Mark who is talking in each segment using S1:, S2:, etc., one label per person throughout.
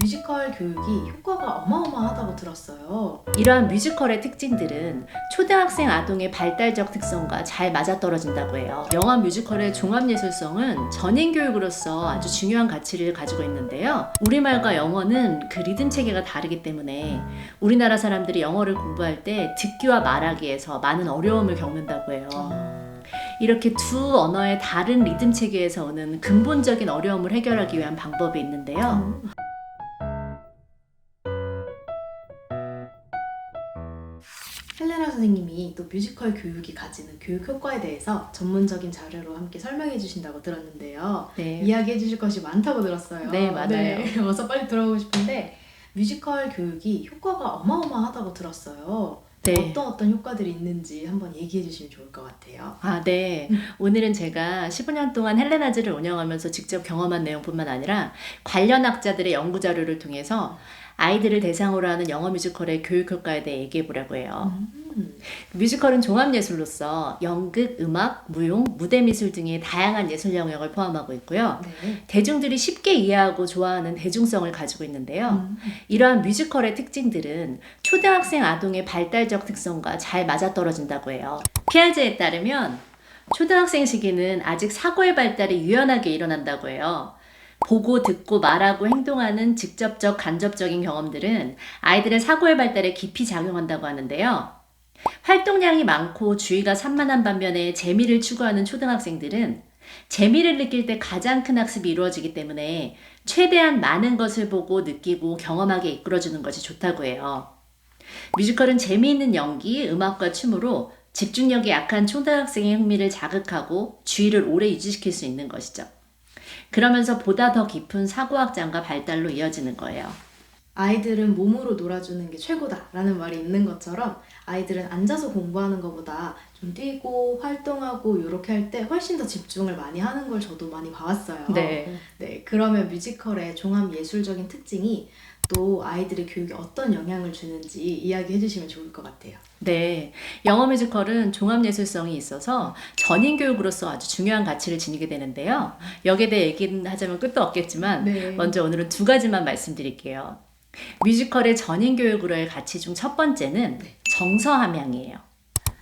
S1: 뮤지컬 교육이 효과가 어마어마하다고 들었어요.
S2: 이러한 뮤지컬의 특징들은 초등학생 아동의 발달적 특성과 잘 맞아떨어진다고 해요. 영화 뮤지컬의 종합예술성은 전인교육으로서 아주 중요한 가치를 가지고 있는데요. 우리말과 영어는 그 리듬 체계가 다르기 때문에 우리나라 사람들이 영어를 공부할 때 듣기와 말하기에서 많은 어려움을 겪는다고 해요. 이렇게 두 언어의 다른 리듬 체계에서 오는 근본적인 어려움을 해결하기 위한 방법이 있는데요.
S1: 헬레나 선생님이 또 뮤지컬 교육이 가지는 교육 효과에 대해서 전문적인 자료로 함께 설명해 주신다고 들었는데요.
S2: 네.
S1: 이야기해 주실 것이 많다고 들었어요.
S2: 네, 맞아요.
S1: 어서 빨리 들어보고 싶은데 뮤지컬 교육이 효과가 어마어마하다고 들었어요.
S2: 네.
S1: 어떤 효과들이 있는지 한번 얘기해 주시면 좋을 것 같아요.
S2: 네. 오늘은 제가 15년 동안 헬레나즈를 운영하면서 직접 경험한 내용뿐만 아니라 관련 학자들의 연구 자료를 통해서 아이들을 대상으로 하는 영어 뮤지컬의 교육 효과에 대해 얘기해 보려고 해요. 뮤지컬은 종합예술로서 연극, 음악, 무용, 무대 미술 등의 다양한 예술 영역을 포함하고 있고요.
S1: 네.
S2: 대중들이 쉽게 이해하고 좋아하는 대중성을 가지고 있는데요. 이러한 뮤지컬의 특징들은 초등학생 아동의 발달적 특성과 잘 맞아떨어진다고 해요. 피아제에 따르면 초등학생 시기는 아직 사고의 발달이 유연하게 일어난다고 해요. 보고 듣고 말하고 행동하는 직접적 간접적인 경험들은 아이들의 사고의 발달에 깊이 작용한다고 하는데요. 활동량이 많고 주의가 산만한 반면에 재미를 추구하는 초등학생들은 재미를 느낄 때 가장 큰 학습이 이루어지기 때문에 최대한 많은 것을 보고 느끼고 경험하게 이끌어주는 것이 좋다고 해요. 뮤지컬은 재미있는 연기, 음악과 춤으로 집중력이 약한 초등학생의 흥미를 자극하고 주의를 오래 유지시킬 수 있는 것이죠. 그러면서 보다 더 깊은 사고 확장과 발달로 이어지는 거예요.
S1: 아이들은 몸으로 놀아주는 게 최고다라는 말이 있는 것처럼 아이들은 앉아서 공부하는 것보다 좀 뛰고 활동하고 이렇게 할 때 훨씬 더 집중을 많이 하는 걸 저도 많이 봐왔어요. 네, 그러면 뮤지컬의 종합 예술적인 특징이 또 아이들의 교육에 어떤 영향을 주는지 이야기해 주시면 좋을 것 같아요.
S2: 네, 영어 뮤지컬은 종합예술성이 있어서 전인교육으로서 아주 중요한 가치를 지니게 되는데요. 여기에 대해 얘기하자면 끝도 없겠지만
S1: 네.
S2: 먼저 오늘은 두 가지만 말씀드릴게요. 뮤지컬의 전인교육으로의 가치 중 첫 번째는 정서함양이에요.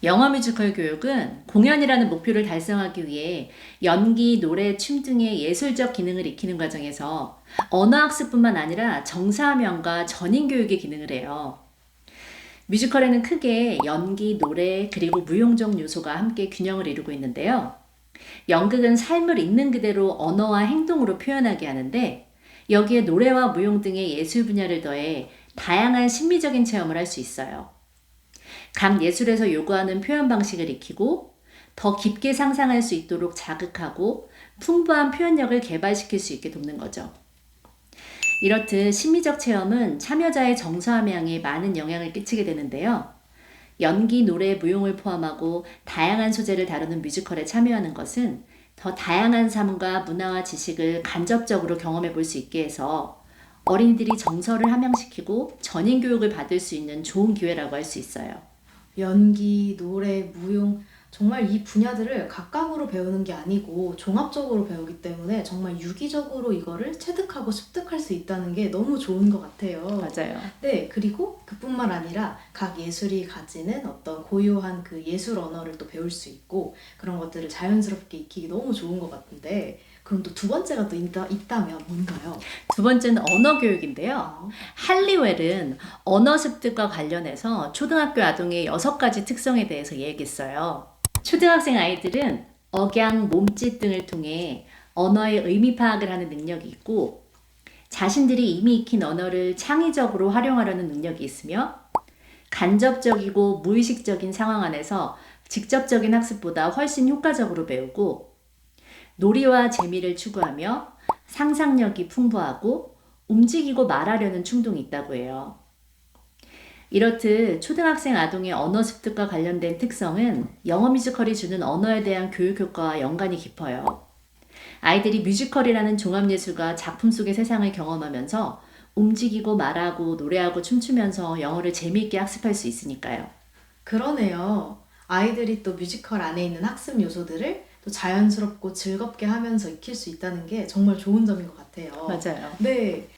S2: 영어 뮤지컬 교육은 공연이라는 목표를 달성하기 위해 연기, 노래, 춤 등의 예술적 기능을 익히는 과정에서 언어학습뿐만 아니라 정서함양과 전인교육의 기능을 해요. 뮤지컬에는 크게 연기, 노래, 그리고 무용적 요소가 함께 균형을 이루고 있는데요. 연극은 삶을 있는 그대로 언어와 행동으로 표현하게 하는데 여기에 노래와 무용 등의 예술 분야를 더해 다양한 심미적인 체험을 할 수 있어요. 각 예술에서 요구하는 표현 방식을 익히고 더 깊게 상상할 수 있도록 자극하고 풍부한 표현력을 개발시킬 수 있게 돕는 거죠. 이렇듯 심미적 체험은 참여자의 정서함양에 많은 영향을 끼치게 되는데요. 연기, 노래, 무용을 포함하고 다양한 소재를 다루는 뮤지컬에 참여하는 것은 더 다양한 삶과 문화와 지식을 간접적으로 경험해 볼 수 있게 해서 어린이들이 정서를 함양시키고 전인 교육을 받을 수 있는 좋은 기회라고 할 수 있어요.
S1: 연기, 노래, 무용 정말 이 분야들을 각각으로 배우는 게 아니고 종합적으로 배우기 때문에 정말 유기적으로 이거를 체득하고 습득할 수 있다는 게 너무 좋은 것 같아요.
S2: 맞아요.
S1: 네, 그리고 그뿐만 아니라 각 예술이 가지는 어떤 고유한 그 예술 언어를 또 배울 수 있고 그런 것들을 자연스럽게 익히기 너무 좋은 것 같은데 그럼 또 두 번째가 또 있다면 뭔가요?
S2: 두 번째는 언어 교육인데요. 할리웰은 언어 습득과 관련해서 초등학교 아동의 6가지 특성에 대해서 얘기했어요. 초등학생 아이들은 억양, 몸짓 등을 통해 언어의 의미 파악을 하는 능력이 있고 자신들이 이미 익힌 언어를 창의적으로 활용하려는 능력이 있으며 간접적이고 무의식적인 상황 안에서 직접적인 학습보다 훨씬 효과적으로 배우고 놀이와 재미를 추구하며 상상력이 풍부하고 움직이고 말하려는 충동이 있다고 해요. 이렇듯 초등학생 아동의 언어 습득과 관련된 특성은 영어 뮤지컬이 주는 언어에 대한 교육 효과와 연관이 깊어요. 아이들이 뮤지컬이라는 종합예술과 작품 속의 세상을 경험하면서 움직이고 말하고 노래하고 춤추면서 영어를 재미있게 학습할 수 있으니까요.
S1: 그러네요. 아이들이 또 뮤지컬 안에 있는 학습 요소들을 또 자연스럽고 즐겁게 하면서 익힐 수 있다는 게 정말 좋은 점인 것 같아요.
S2: 맞아요.
S1: 네.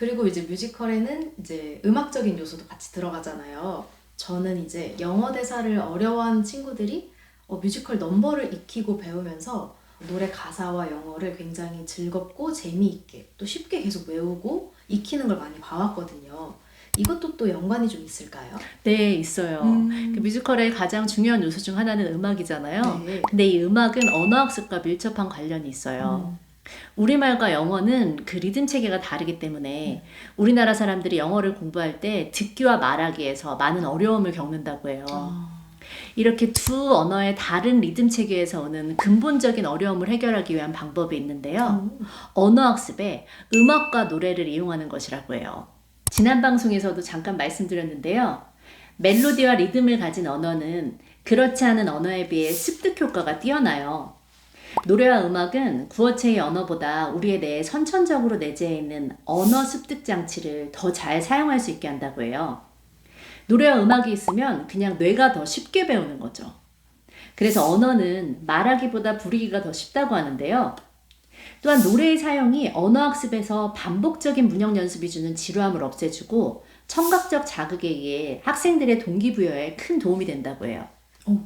S1: 그리고 이제 뮤지컬에는 이제 음악적인 요소도 같이 들어가잖아요. 저는 이제 영어 대사를 어려워하는 친구들이 뮤지컬 넘버를 익히고 배우면서 노래 가사와 영어를 굉장히 즐겁고 재미있게 또 쉽게 계속 외우고 익히는 걸 많이 봐왔거든요. 이것도 또 연관이 좀 있을까요?
S2: 네, 있어요. 그 뮤지컬의 가장 중요한 요소 중 하나는 음악이잖아요.
S1: 네.
S2: 근데 이 음악은 언어학습과 밀접한 관련이 있어요. 우리말과 영어는 그 리듬 체계가 다르기 때문에 우리나라 사람들이 영어를 공부할 때 듣기와 말하기에서 많은 어려움을 겪는다고 해요. 이렇게 두 언어의 다른 리듬 체계에서 오는 근본적인 어려움을 해결하기 위한 방법이 있는데요. 언어학습에 음악과 노래를 이용하는 것이라고 해요. 지난 방송에서도 잠깐 말씀드렸는데요. 멜로디와 리듬을 가진 언어는 그렇지 않은 언어에 비해 습득 효과가 뛰어나요. 노래와 음악은 구어체의 언어보다 우리의 뇌에 선천적으로 내재해 있는 언어 습득 장치를 더 잘 사용할 수 있게 한다고 해요. 노래와 음악이 있으면 그냥 뇌가 더 쉽게 배우는 거죠. 그래서 언어는 말하기보다 부르기가 더 쉽다고 하는데요. 또한 노래의 사용이 언어학습에서 반복적인 문형 연습이 주는 지루함을 없애주고 청각적 자극에 의해 학생들의 동기부여에 큰 도움이 된다고 해요.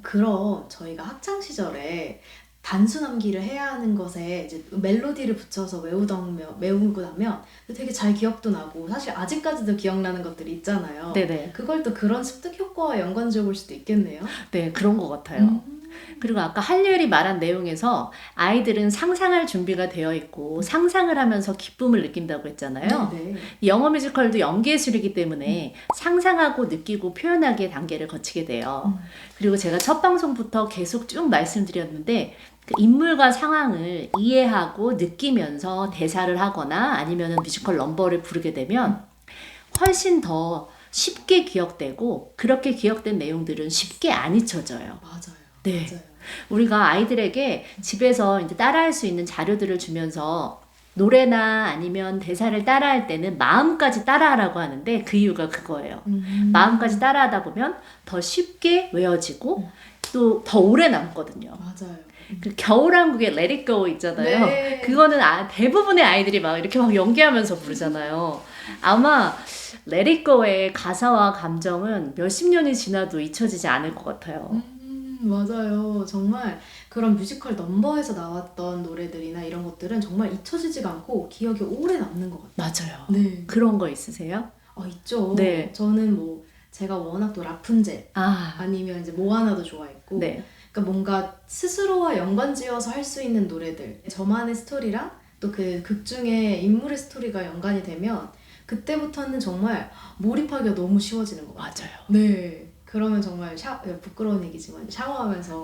S1: 그럼 저희가 학창 시절에 단수 암기를 해야 하는 것에 이제 멜로디를 붙여서 외우고 나면 되게 잘 기억도 나고 사실 아직까지도 기억나는 것들이 있잖아요.
S2: 네네.
S1: 그걸 또 그런 습득 효과와 연관 지어볼 수도 있겠네요.
S2: 네, 그런 것 같아요. 그리고 아까 한예을이 말한 내용에서 아이들은 상상할 준비가 되어 있고 상상을 하면서 기쁨을 느낀다고 했잖아요.
S1: 네.
S2: 이 영어 뮤지컬도 연기예술이기 때문에 상상하고 느끼고 표현하기의 단계를 거치게 돼요. 그리고 제가 첫 방송부터 계속 쭉 말씀드렸는데 그 인물과 상황을 이해하고 느끼면서 대사를 하거나 아니면 뮤지컬 넘버를 부르게 되면 훨씬 더 쉽게 기억되고 그렇게 기억된 내용들은 쉽게 안 잊혀져요.
S1: 맞아요.
S2: 네.
S1: 맞아요.
S2: 우리가 아이들에게 집에서 이제 따라할 수 있는 자료들을 주면서 노래나 아니면 대사를 따라할 때는 마음까지 따라하라고 하는데 그 이유가 그거예요. 마음까지 따라하다 보면 더 쉽게 외워지고 또 더 오래 남거든요.
S1: 맞아요.
S2: 그 겨울왕국의 Let It Go 있잖아요.
S1: 네.
S2: 그거는 대부분의 아이들이 막 이렇게 막 연기하면서 부르잖아요. 아마 Let It Go의 가사와 감정은 몇십 년이 지나도 잊혀지지 않을 것 같아요.
S1: 맞아요. 정말 그런 뮤지컬 넘버에서 나왔던 노래들이나 이런 것들은 정말 잊혀지지가 않고 기억에 오래 남는 것 같아요.
S2: 맞아요.
S1: 네.
S2: 그런 거 있으세요?
S1: 있죠.
S2: 네.
S1: 저는 제가 워낙 또 라푼젤 아니면 이제 모아나도 좋아했고
S2: 네.
S1: 그러니까 뭔가 스스로와 연관지어서 할 수 있는 노래들 저만의 스토리랑 또 그 극 중에 인물의 스토리가 연관이 되면 그때부터는 정말 몰입하기가 너무 쉬워지는 것 같아요.
S2: 맞아요.
S1: 네. 그러면 정말 부끄러운 얘기지만 샤워하면서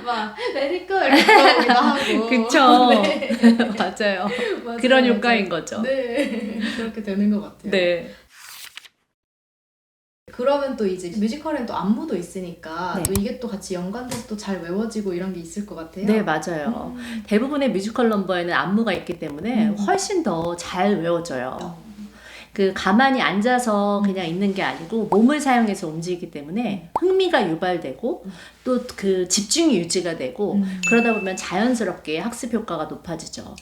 S1: 막 레디고 이렇게 부르기도 하고
S2: 그쵸.
S1: 네.
S2: 맞아요.
S1: 맞아요,
S2: 그런
S1: 맞아요.
S2: 효과인 거죠.
S1: 네. 그렇게 되는 것 같아요.
S2: 네.
S1: 그러면 또 이제 뮤지컬엔 또 안무도 있으니까
S2: 네.
S1: 또 이게 또 같이 연관돼서 또 잘 외워지고 이런 게 있을 것 같아요.
S2: 네, 맞아요. 대부분의 뮤지컬 넘버에는 안무가 있기 때문에 훨씬 더 잘 외워져요. 그 가만히 앉아서 그냥 있는 게 아니고 몸을 사용해서 움직이기 때문에 흥미가 유발되고 또 그 집중이 유지가 되고 그러다 보면 자연스럽게 학습 효과가 높아지죠.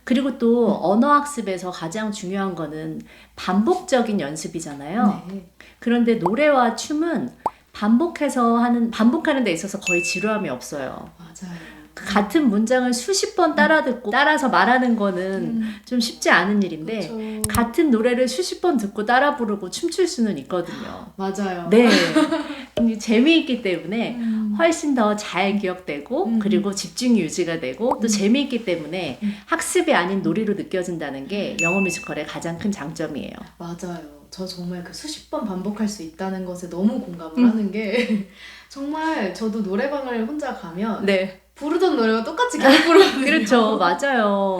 S2: 그리고 또 언어 학습에서 가장 중요한 거는 반복적인 연습이잖아요.
S1: 네.
S2: 그런데 노래와 춤은 반복하는 데 있어서 거의 지루함이 없어요.
S1: 맞아요.
S2: 그 같은 문장을 수십 번 따라 듣고 따라서 말하는 거는 좀 쉽지 않은 일인데
S1: 그쵸.
S2: 같은 노래를 수십 번 듣고 따라 부르고 춤출 수는 있거든요.
S1: 맞아요.
S2: 네. 재미있기 때문에 훨씬 더 잘 기억되고 그리고 집중이 유지가 되고 또 재미있기 때문에 학습이 아닌 놀이로 느껴진다는 게 영어 뮤지컬의 가장 큰 장점이에요.
S1: 맞아요. 저 정말 그 수십 번 반복할 수 있다는 것에 너무 공감을 하는 게 정말 저도 노래방을 혼자 가면
S2: 네.
S1: 부르던 노래가 똑같이 계속 부르거든요.
S2: 그렇죠. 맞아요.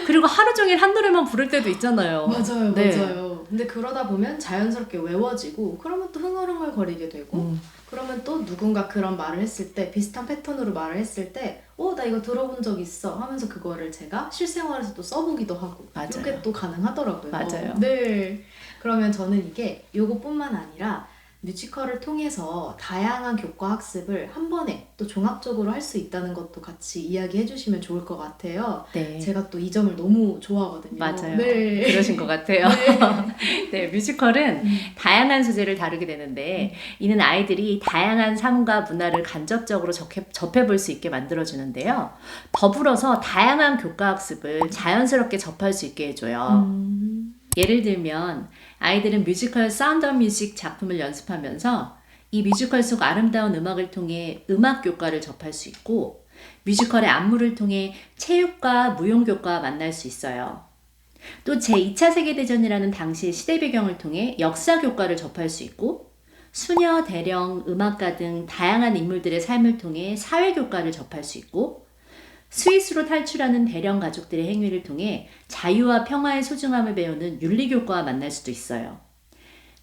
S2: 그리고 하루 종일 한 노래만 부를 때도 있잖아요.
S1: 맞아요.
S2: 네.
S1: 맞아요. 근데 그러다 보면 자연스럽게 외워지고 그러면 또 흥얼흥얼 거리게 되고 그러면 또 누군가 그런 말을 했을 때 비슷한 패턴으로 말을 했을 때 나 이거 들어본 적 있어 하면서 그거를 제가 실생활에서 또 써보기도 하고
S2: 맞아요.
S1: 이렇게 또 가능하더라고요.
S2: 맞아요.
S1: 네. 그러면 저는 이게 요거뿐만 아니라 뮤지컬을 통해서 다양한 교과 학습을 한 번에 또 종합적으로 할 수 있다는 것도 같이 이야기해 주시면 좋을 것 같아요.
S2: 네.
S1: 제가 또 이 점을 너무 좋아하거든요.
S2: 맞아요.
S1: 네.
S2: 그러신 것 같아요.
S1: 네.
S2: 네, 뮤지컬은 다양한 소재를 다루게 되는데 이는 아이들이 다양한 삶과 문화를 간접적으로 접해볼 수 있게 만들어주는데요. 더불어서 다양한 교과 학습을 자연스럽게 접할 수 있게 해줘요. 예를 들면 아이들은 뮤지컬 사운드 오브 뮤직 작품을 연습하면서 이 뮤지컬 속 아름다운 음악을 통해 음악 교과를 접할 수 있고 뮤지컬의 안무를 통해 체육과 무용 교과와 만날 수 있어요. 또 제2차 세계대전이라는 당시의 시대 배경을 통해 역사 교과를 접할 수 있고 수녀, 대령, 음악가 등 다양한 인물들의 삶을 통해 사회 교과를 접할 수 있고 스위스로 탈출하는 대령 가족들의 행위를 통해 자유와 평화의 소중함을 배우는 윤리 교과와 만날 수도 있어요.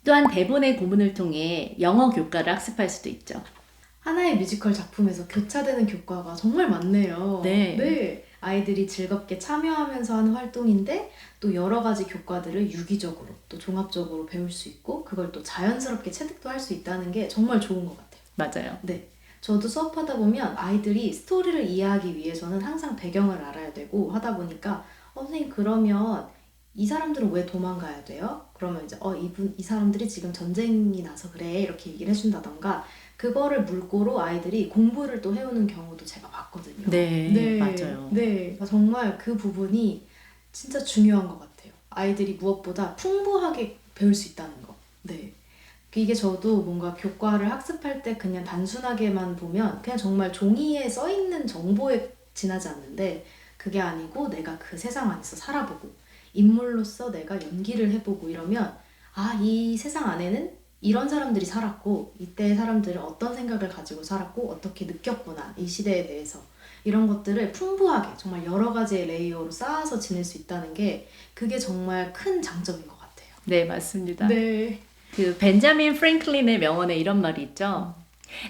S2: 또한 대본의 고문을 통해 영어 교과를 학습할 수도 있죠.
S1: 하나의 뮤지컬 작품에서 교차되는 교과가 정말 많네요.
S2: 네.
S1: 아이들이 즐겁게 참여하면서 하는 활동인데 또 여러 가지 교과들을 유기적으로 또 종합적으로 배울 수 있고 그걸 또 자연스럽게 체득도 할 수 있다는 게 정말 좋은 것 같아요.
S2: 맞아요.
S1: 네. 저도 수업하다 보면 아이들이 스토리를 이해하기 위해서는 항상 배경을 알아야 되고 하다 보니까 선생님 그러면 이 사람들은 왜 도망가야 돼요? 그러면 이제 이 사람들이 지금 전쟁이 나서 그래 이렇게 얘기를 해준다던가 그거를 물꼬로 아이들이 공부를 또 해오는 경우도 제가 봤거든요.
S2: 네, 맞아요.
S1: 네, 그러니까 정말 그 부분이 진짜 중요한 것 같아요. 아이들이 무엇보다 풍부하게 배울 수 있다는 거. 네. 이게 저도 뭔가 교과를 학습할 때 그냥 단순하게만 보면 그냥 정말 종이에 써있는 정보에 지나지 않는데 그게 아니고 내가 그 세상 안에서 살아보고 인물로서 내가 연기를 해보고 이러면 이 세상 안에는 이런 사람들이 살았고 이때의 사람들은 어떤 생각을 가지고 살았고 어떻게 느꼈구나 이 시대에 대해서 이런 것들을 풍부하게 정말 여러 가지의 레이어로 쌓아서 지낼 수 있다는 게 그게 정말 큰 장점인 것 같아요.
S2: 네, 맞습니다.
S1: 네.
S2: 그 벤자민 프랭클린의 명언에 이런 말이 있죠.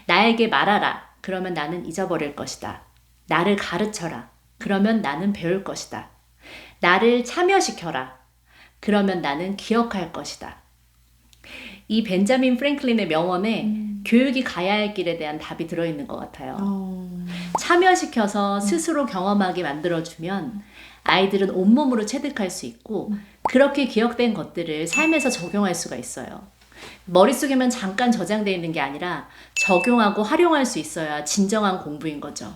S2: 나에게 말하라. 그러면 나는 잊어버릴 것이다. 나를 가르쳐라. 그러면 나는 배울 것이다. 나를 참여시켜라. 그러면 나는 기억할 것이다. 이 벤자민 프랭클린의 명언에 교육이 가야 할 길에 대한 답이 들어있는 것 같아요. 참여시켜서 스스로 경험하게 만들어주면 아이들은 온몸으로 체득할 수 있고 그렇게 기억된 것들을 삶에서 적용할 수가 있어요. 머릿속에만 잠깐 저장되어 있는 게 아니라 적용하고 활용할 수 있어야 진정한 공부인 거죠.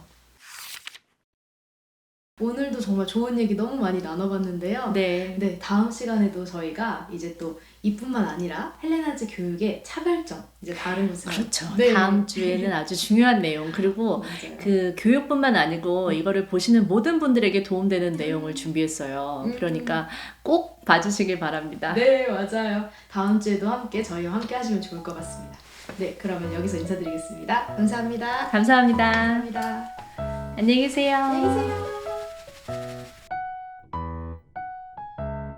S1: 오늘도 정말 좋은 얘기 너무 많이 나눠봤는데요.
S2: 네.
S1: 다음 시간에도 저희가 이제 또 이뿐만 아니라 헬레나즈 교육의 차별점, 이제 다른 것을
S2: 그렇죠.
S1: 네.
S2: 다음 주에는 아주 중요한 내용 그리고
S1: 맞아요.
S2: 그 교육뿐만 아니고 이거를 보시는 모든 분들에게 도움되는 내용을 준비했어요. 그러니까 꼭 봐주시길 바랍니다.
S1: 네, 맞아요. 다음 주에도 저희와 함께 하시면 좋을 것 같습니다. 네, 그러면 여기서 인사드리겠습니다. 감사합니다.
S2: 감사합니다.
S1: 감사합니다.
S2: 안녕히 계세요.
S1: 안녕히 계세요.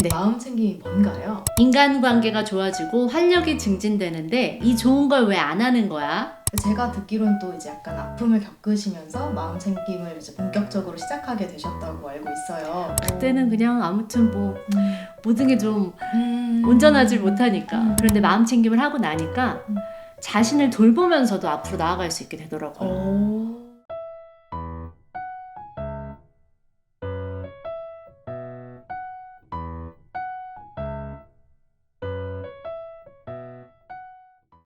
S1: 네. 마음 챙김이 뭔가요?
S2: 인간관계가 좋아지고 활력이 증진되는데 이 좋은 걸 왜 안 하는 거야?
S1: 제가 듣기로는 또 이제 약간 아픔을 겪으시면서 마음 챙김을 이제 본격적으로 시작하게 되셨다고 알고 있어요.
S2: 그때는 그냥 아무튼 뭐 모든 게 좀 온전하지 못하니까 그런데 마음 챙김을 하고 나니까 자신을 돌보면서도 앞으로 나아갈 수 있게 되더라고요.